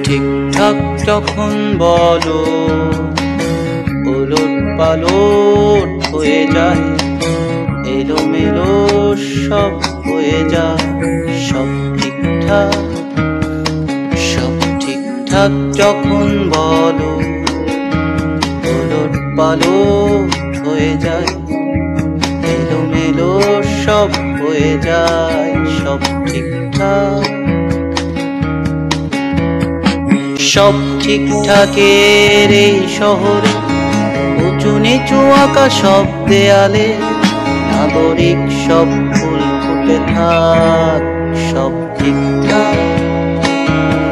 ঠিকঠাক যখন বলো ওলট পালট হয়ে যায়, এলোমেলো সব হয়ে যায়। সব ঠিকঠাক যখন বলো ওলট পালট হয়ে যায়, এলোমেলো সব হয়ে যায়। সব ঠিকঠাক, সব ঠিকঠাকের এই শহরে উঁচু নিচু আঁকা সব দেয়ালে নাগরিক সব ফুল ফুটে থাক। সব ঠিকঠাক।